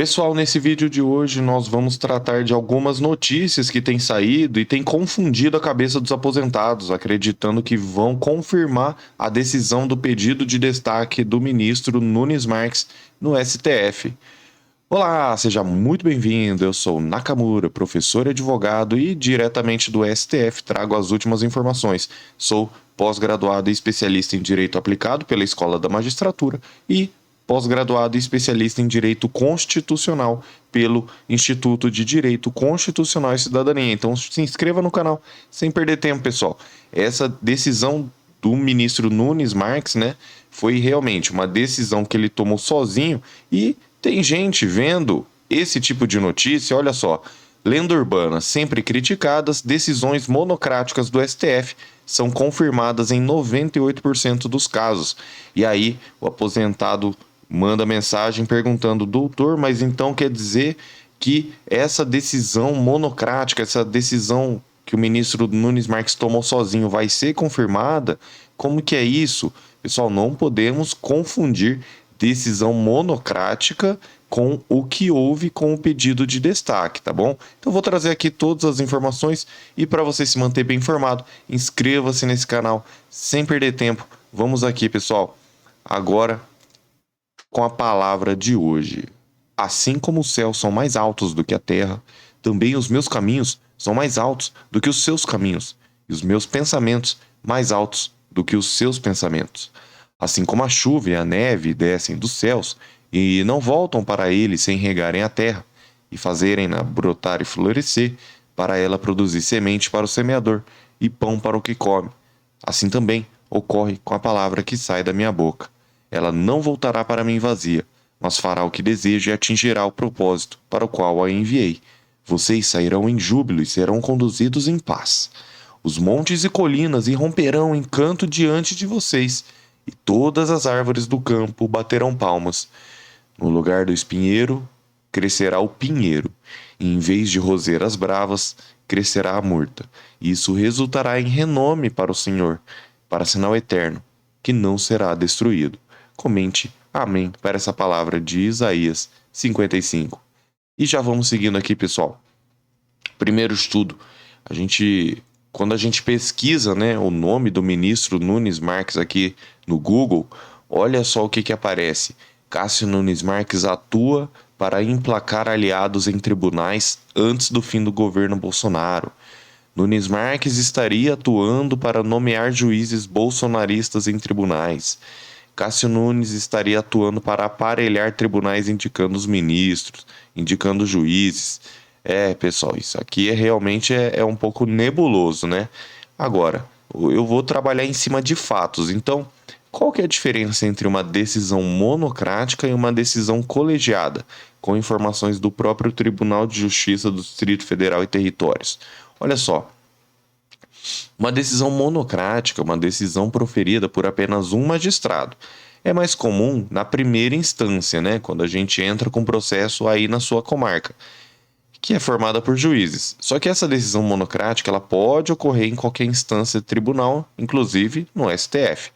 Pessoal, nesse vídeo de hoje nós vamos tratar de algumas notícias que têm saído e têm confundido a cabeça dos aposentados, acreditando que vão confirmar a decisão do pedido de destaque do ministro Nunes Marques no STF. Olá, seja muito bem-vindo. Eu sou Nakamura, professor e advogado e diretamente do STF trago as últimas informações. Sou pós-graduado e especialista em Direito Aplicado pela Escola da Magistratura e pós-graduado e especialista em Direito Constitucional pelo Instituto de Direito Constitucional e Cidadania. Então se inscreva no canal sem perder tempo, pessoal. Essa decisão do ministro Nunes Marques, né, foi realmente uma decisão que ele tomou sozinho e tem gente vendo esse tipo de notícia, olha só. Lenda urbana, sempre criticadas, decisões monocráticas do STF são confirmadas em 98% dos casos. E aí, o aposentado manda mensagem perguntando: doutor, mas então quer dizer que essa decisão monocrática, essa decisão que o ministro Nunes Marques tomou sozinho vai ser confirmada? Como que é isso? Pessoal, não podemos confundir decisão monocrática com o que houve com o pedido de destaque, tá bom? Então vou trazer aqui todas as informações e para você se manter bem informado, inscreva-se nesse canal sem perder tempo. Vamos aqui, pessoal. Agora com a palavra de hoje. Assim como os céus são mais altos do que a terra, também os meus caminhos são mais altos do que os seus caminhos, e os meus pensamentos mais altos do que os seus pensamentos. Assim como a chuva e a neve descem dos céus e não voltam para ele sem regarem a terra e fazerem-na brotar e florescer, para ela produzir semente para o semeador e pão para o que come. Assim também ocorre com a palavra que sai da minha boca. Ela não voltará para mim vazia, mas fará o que deseja e atingirá o propósito para o qual a enviei. Vocês sairão em júbilo e serão conduzidos em paz. Os montes e colinas irromperão em canto diante de vocês, e todas as árvores do campo baterão palmas. No lugar do espinheiro, crescerá o pinheiro, e em vez de roseiras bravas, crescerá a murta. Isso resultará em renome para o Senhor, para sinal eterno, que não será destruído. Comente amém para essa palavra de Isaías 55. E já vamos seguindo aqui, pessoal. Primeiro de tudo, quando a gente pesquisa, né, o nome do ministro Nunes Marques aqui no Google, olha só o que aparece. Cássio Nunes Marques atua para emplacar aliados em tribunais antes do fim do governo Bolsonaro. Nunes Marques estaria atuando para nomear juízes bolsonaristas em tribunais. Cássio Nunes estaria atuando para aparelhar tribunais indicando os ministros, indicando os juízes. Pessoal, isso aqui realmente é um pouco nebuloso, né? Agora, eu vou trabalhar em cima de fatos. Então, qual que é a diferença entre uma decisão monocrática e uma decisão colegiada, com informações do próprio Tribunal de Justiça do Distrito Federal e Territórios? Olha só. Uma decisão monocrática, uma decisão proferida por apenas um magistrado. É mais comum na primeira instância, né, quando a gente entra com processo aí na sua comarca, que é formada por juízes. Só que essa decisão monocrática ela pode ocorrer em qualquer instância de tribunal, inclusive no STF.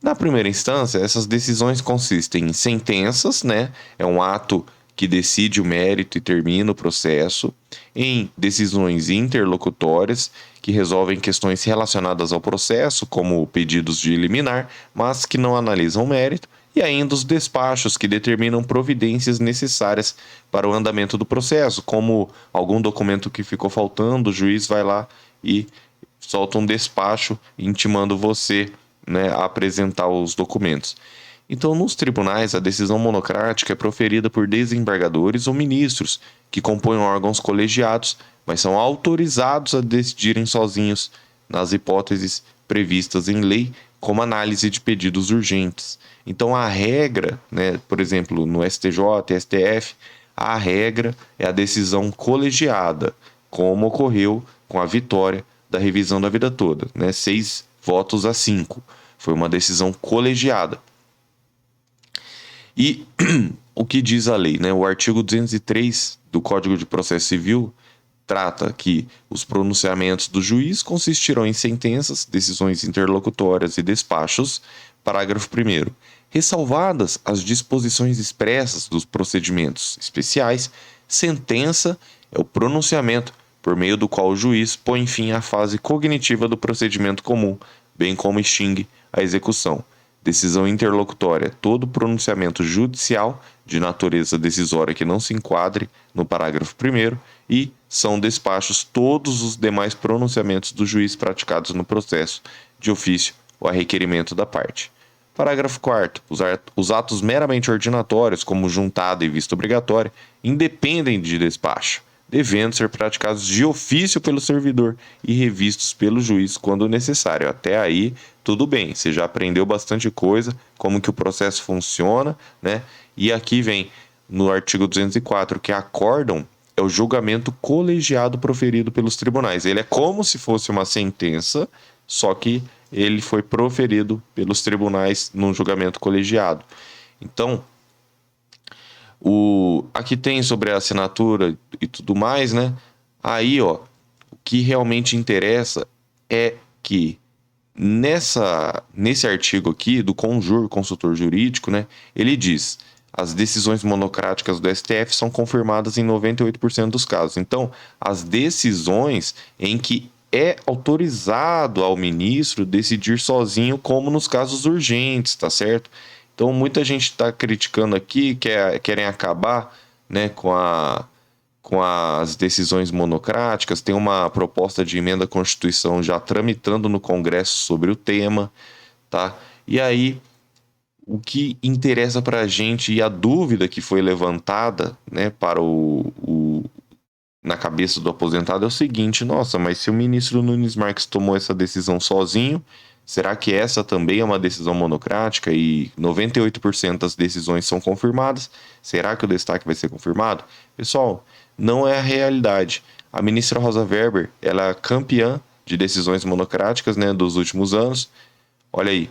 Na primeira instância, essas decisões consistem em sentenças, né? É um ato que decide o mérito e termina o processo, em decisões interlocutórias, que resolvem questões relacionadas ao processo, como pedidos de liminar, mas que não analisam o mérito, e ainda os despachos, que determinam providências necessárias para o andamento do processo, como algum documento que ficou faltando, o juiz vai lá e solta um despacho intimando você, né, a apresentar os documentos. Então, nos tribunais, a decisão monocrática é proferida por desembargadores ou ministros, que compõem órgãos colegiados, mas são autorizados a decidirem sozinhos, nas hipóteses previstas em lei, como análise de pedidos urgentes. Então, a regra, né, por exemplo, no STJ, STF, a regra é a decisão colegiada, como ocorreu com a vitória da revisão da vida toda, né, 6 votos a 5. Foi uma decisão colegiada. E o que diz a lei, né? O artigo 203 do Código de Processo Civil trata que os pronunciamentos do juiz consistirão em sentenças, decisões interlocutórias e despachos. Parágrafo 1º. Ressalvadas as disposições expressas dos procedimentos especiais, sentença é o pronunciamento por meio do qual o juiz põe fim à fase cognitiva do procedimento comum, bem como extingue a execução. Decisão interlocutória: todo pronunciamento judicial de natureza decisória que não se enquadre no parágrafo 1º, e são despachos todos os demais pronunciamentos do juiz praticados no processo, de ofício ou a requerimento da parte. Parágrafo 4º. Os atos meramente ordinatórios, como juntada e vista obrigatória, independem de despacho, devendo ser praticados de ofício pelo servidor e revistos pelo juiz quando necessário. Até aí, tudo bem, você já aprendeu bastante coisa, como que o processo funciona, né? E aqui vem, no artigo 204, que acórdão é o julgamento colegiado proferido pelos tribunais. Ele é como se fosse uma sentença, só que ele foi proferido pelos tribunais num julgamento colegiado. Então, aqui tem sobre a assinatura e tudo mais, né? Aí, ó, o que realmente interessa é que nesse artigo aqui do Conjur, consultor jurídico, né? Ele diz: as decisões monocráticas do STF são confirmadas em 98% dos casos. Então, as decisões em que é autorizado ao ministro decidir sozinho, como nos casos urgentes, tá certo? Então, muita gente está criticando aqui, querem acabar, né, com as decisões monocráticas. Tem uma proposta de emenda à Constituição já tramitando no Congresso sobre o tema, tá? E aí, o que interessa para a gente e a dúvida que foi levantada, né, para na cabeça do aposentado é o seguinte: nossa, mas se o ministro Nunes Marques tomou essa decisão sozinho, será que essa também é uma decisão monocrática e 98% das decisões são confirmadas? Será que o destaque vai ser confirmado? Pessoal, não é a realidade. A ministra Rosa Weber, ela é campeã de decisões monocráticas, né, dos últimos anos. Olha aí,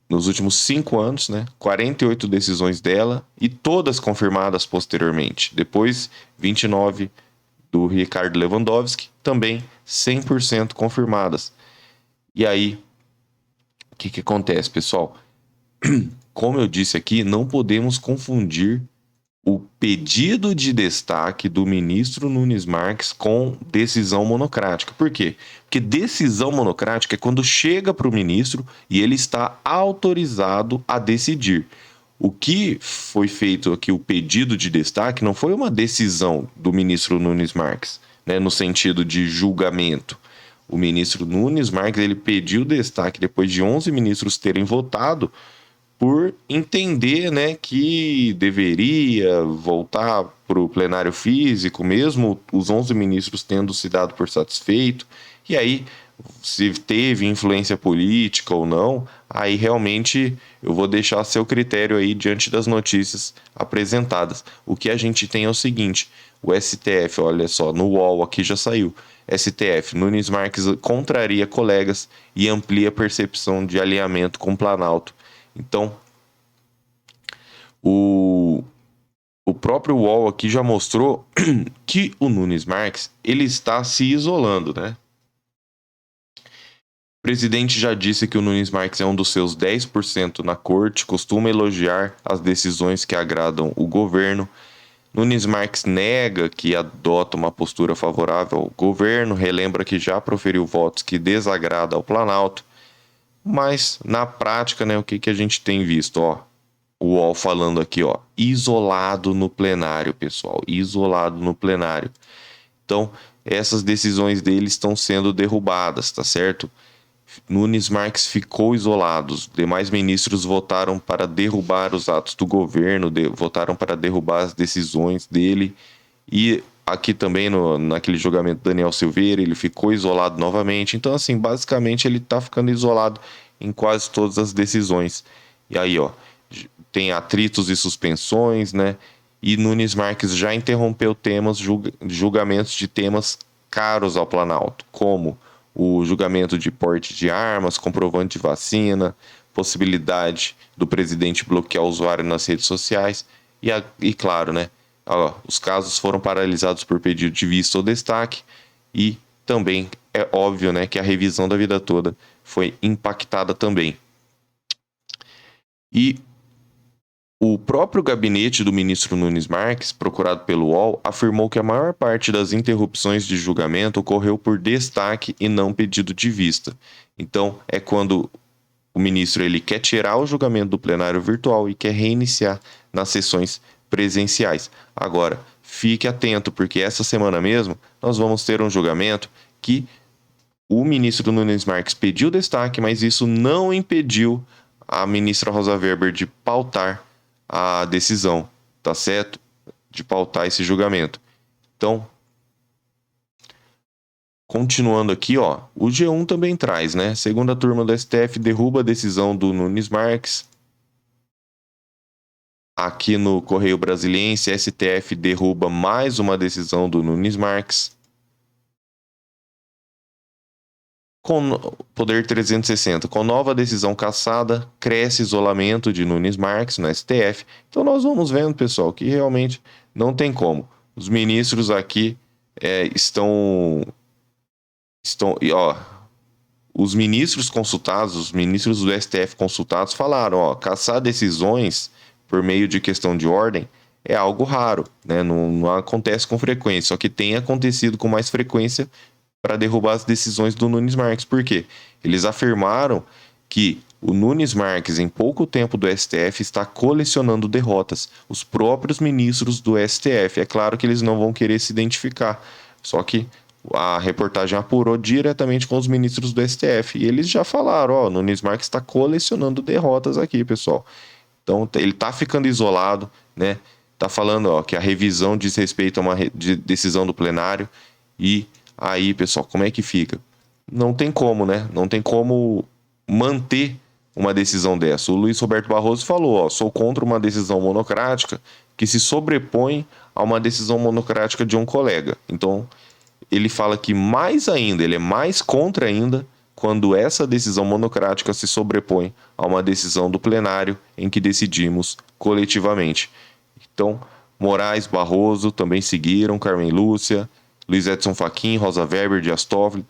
nos últimos 5 anos, né, 48 decisões dela e todas confirmadas posteriormente. Depois, 29 do Ricardo Lewandowski, também 100% confirmadas. E aí, o que acontece, pessoal? Como eu disse aqui, não podemos confundir o pedido de destaque do ministro Nunes Marques com decisão monocrática. Por quê? Porque decisão monocrática é quando chega para o ministro e ele está autorizado a decidir. O que foi feito aqui, o pedido de destaque, não foi uma decisão do ministro Nunes Marques, né, no sentido de julgamento. O ministro Nunes Marques, ele pediu destaque depois de 11 ministros terem votado, por entender, né, que deveria voltar para o plenário físico, mesmo os 11 ministros tendo se dado por satisfeito. E aí, se teve influência política ou não, aí realmente eu vou deixar a seu critério aí diante das notícias apresentadas. O que a gente tem é o seguinte: o STF, olha só, no UOL aqui já saiu. STF, Nunes Marques contraria colegas e amplia a percepção de alinhamento com o Planalto. Então, o próprio UOL aqui já mostrou que o Nunes Marques, ele está se isolando, né? O presidente já disse que o Nunes Marques é um dos seus 10% na corte, costuma elogiar as decisões que agradam o governo. Nunes Marques nega que adota uma postura favorável ao governo, relembra que já proferiu votos que desagradam ao Planalto. Mas, na prática, né, o que a gente tem visto? Ó, o UOL falando aqui, ó, isolado no plenário, pessoal, isolado no plenário. Então, essas decisões dele estão sendo derrubadas, tá certo? Nunes Marques ficou isolado. Os demais ministros votaram para derrubar os atos do governo, votaram para derrubar as decisões dele. E aqui também, naquele julgamento do Daniel Silveira, ele ficou isolado novamente. Então, assim, basicamente ele tá ficando isolado em quase todas as decisões. E aí, ó, tem atritos e suspensões, né? E Nunes Marques já interrompeu julgamentos de temas caros ao Planalto, como o julgamento de porte de armas, comprovante de vacina, possibilidade do presidente bloquear o usuário nas redes sociais e claro, né? Ó, os casos foram paralisados por pedido de vista ou destaque, e também é óbvio, né, que a revisão da vida toda foi impactada também. E o próprio gabinete do ministro Nunes Marques, procurado pelo UOL, afirmou que a maior parte das interrupções de julgamento ocorreu por destaque e não pedido de vista. Então, é quando o ministro ele quer tirar o julgamento do plenário virtual e quer reiniciar nas sessões presenciais. Agora, fique atento, porque essa semana mesmo nós vamos ter um julgamento que o ministro Nunes Marques pediu destaque, mas isso não impediu a ministra Rosa Weber de pautar a decisão, tá certo? De pautar esse julgamento. Então, continuando aqui, ó, o G1 também traz, né? Segunda turma do STF derruba a decisão do Nunes Marques. Aqui no Correio Brasiliense, STF derruba mais uma decisão do Nunes Marques. Com Poder 360, com nova decisão cassada, cresce isolamento de Nunes Marques no STF. Então nós vamos vendo, pessoal, que realmente não tem como. Os ministros aqui estão, e ó, os ministros consultados, os ministros do STF consultados falaram, ó, cassar decisões por meio de questão de ordem é algo raro, né? Não acontece com frequência, só que tem acontecido com mais frequência para derrubar as decisões do Nunes Marques. Por quê? Eles afirmaram que o Nunes Marques, em pouco tempo do STF, está colecionando derrotas. Os próprios ministros do STF. É claro que eles não vão querer se identificar, só que a reportagem apurou diretamente com os ministros do STF. E eles já falaram, ó, Nunes Marques está colecionando derrotas aqui, pessoal. Então, ele está ficando isolado, né? Tá falando, ó, que a revisão diz respeito a uma decisão do plenário. E aí, pessoal, como é que fica? Não tem como, né? Não tem como manter uma decisão dessa. O Luiz Roberto Barroso falou, ó, sou contra uma decisão monocrática que se sobrepõe a uma decisão monocrática de um colega. Então, ele fala que mais ainda, ele é mais contra ainda quando essa decisão monocrática se sobrepõe a uma decisão do plenário em que decidimos coletivamente. Então, Moraes, Barroso também seguiram, Carmen Lúcia, Luiz Edson Fachin, Rosa Weber, Dias Toffoli,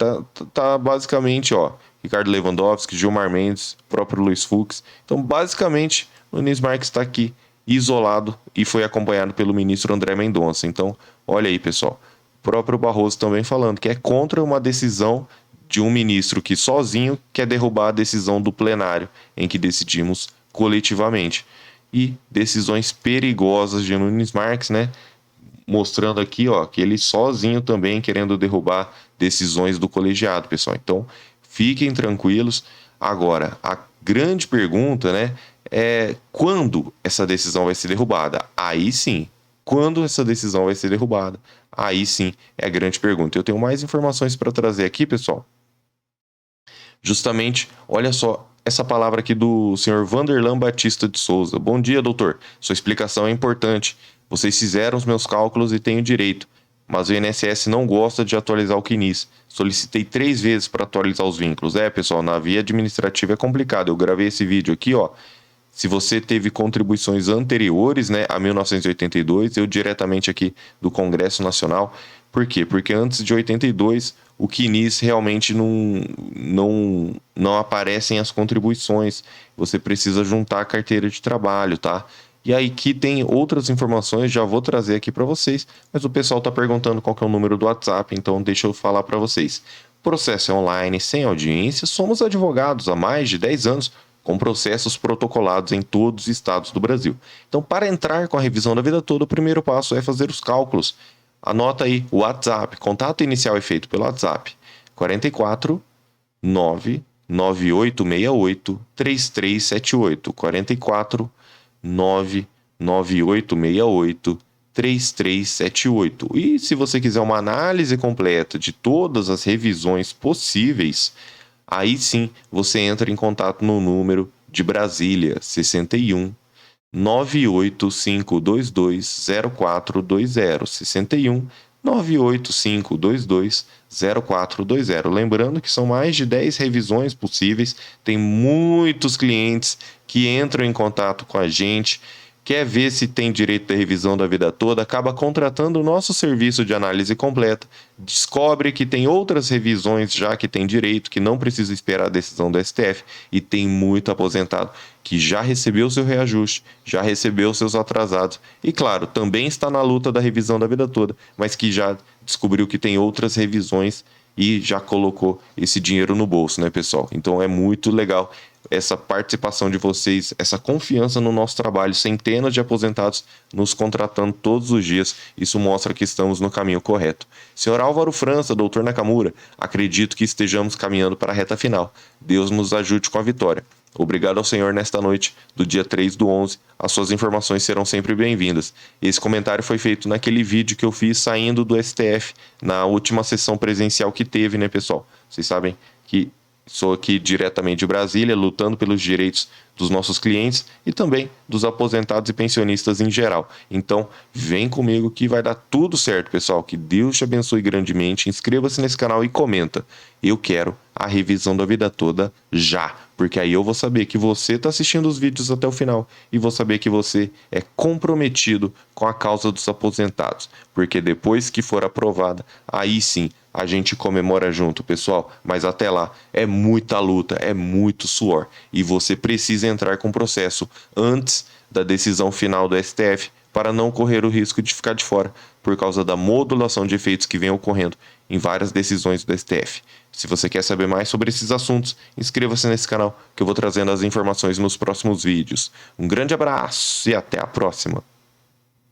tá basicamente, ó, Ricardo Lewandowski, Gilmar Mendes, próprio Luiz Fux. Então, basicamente, o Nunes Marques está aqui isolado e foi acompanhado pelo ministro André Mendonça. Então, olha aí, pessoal, o próprio Barroso também falando que é contra uma decisão de um ministro que sozinho quer derrubar a decisão do plenário em que decidimos coletivamente. E decisões perigosas de Nunes Marques, né? Mostrando aqui, ó, que ele sozinho também querendo derrubar decisões do colegiado, pessoal. Então, fiquem tranquilos. Agora, a grande pergunta, né, é quando essa decisão vai ser derrubada? Aí sim, quando essa decisão vai ser derrubada? Aí sim é a grande pergunta. Eu tenho mais informações para trazer aqui, pessoal. Justamente, olha só essa palavra aqui do senhor Vanderlan Batista de Souza. Bom dia, doutor. Sua explicação é importante. Vocês fizeram os meus cálculos e tenho direito, mas o INSS não gosta de atualizar o CNIS. Solicitei 3 vezes para atualizar os vínculos. Pessoal, na via administrativa é complicado. Eu gravei esse vídeo aqui, ó. Se você teve contribuições anteriores, né, a 1982, eu diretamente aqui do Congresso Nacional. Por quê? Porque antes de 82, o CNIS realmente não aparecem as contribuições. Você precisa juntar a carteira de trabalho, tá? E aí que tem outras informações, já vou trazer aqui para vocês, mas o pessoal está perguntando qual que é o número do WhatsApp, então deixa eu falar para vocês. Processo é online, sem audiência, somos advogados há mais de 10 anos, com processos protocolados em todos os estados do Brasil. Então, para entrar com a revisão da vida toda, o primeiro passo é fazer os cálculos. Anota aí o WhatsApp, contato inicial é feito pelo WhatsApp, 44 99868 3378, 44 99868 3378. E se você quiser uma análise completa de todas as revisões possíveis, aí sim você entra em contato no número de Brasília, 61 98522 0420, 61 98522 0420. Lembrando que são mais de 10 revisões possíveis, tem muitos clientes que entram em contato com a gente quer ver se tem direito à revisão da vida toda, acaba contratando o nosso serviço de análise completa, descobre que tem outras revisões já que tem direito, que não precisa esperar a decisão do STF, e tem muito aposentado que já recebeu seu reajuste, já recebeu seus atrasados, e claro, também está na luta da revisão da vida toda, mas que já descobriu que tem outras revisões e já colocou esse dinheiro no bolso, né, pessoal? Então é muito legal essa participação de vocês, essa confiança no nosso trabalho, centenas de aposentados nos contratando todos os dias. Isso mostra que estamos no caminho correto. Senhor Álvaro França, doutor Nakamura, acredito que estejamos caminhando para a reta final. Deus nos ajude com a vitória. Obrigado ao Senhor nesta noite, do dia 3/11. As suas informações serão sempre bem-vindas. Esse comentário foi feito naquele vídeo que eu fiz saindo do STF, na última sessão presencial que teve, né, pessoal? Vocês sabem que sou aqui diretamente de Brasília, lutando pelos direitos dos nossos clientes e também dos aposentados e pensionistas em geral. Então, vem comigo que vai dar tudo certo, pessoal. Que Deus te abençoe grandemente. Inscreva-se nesse canal e comenta. Eu quero a revisão da vida toda já, porque aí eu vou saber que você está assistindo os vídeos até o final e vou saber que você é comprometido com a causa dos aposentados, porque depois que for aprovada, aí sim a gente comemora junto, pessoal. Mas até lá é muita luta, é muito suor e você precisa entrar com o processo antes da decisão final do STF para não correr o risco de ficar de fora por causa da modulação de efeitos que vem ocorrendo em várias decisões do STF. Se você quer saber mais sobre esses assuntos, inscreva-se nesse canal que eu vou trazendo as informações nos próximos vídeos. Um grande abraço e até a próxima!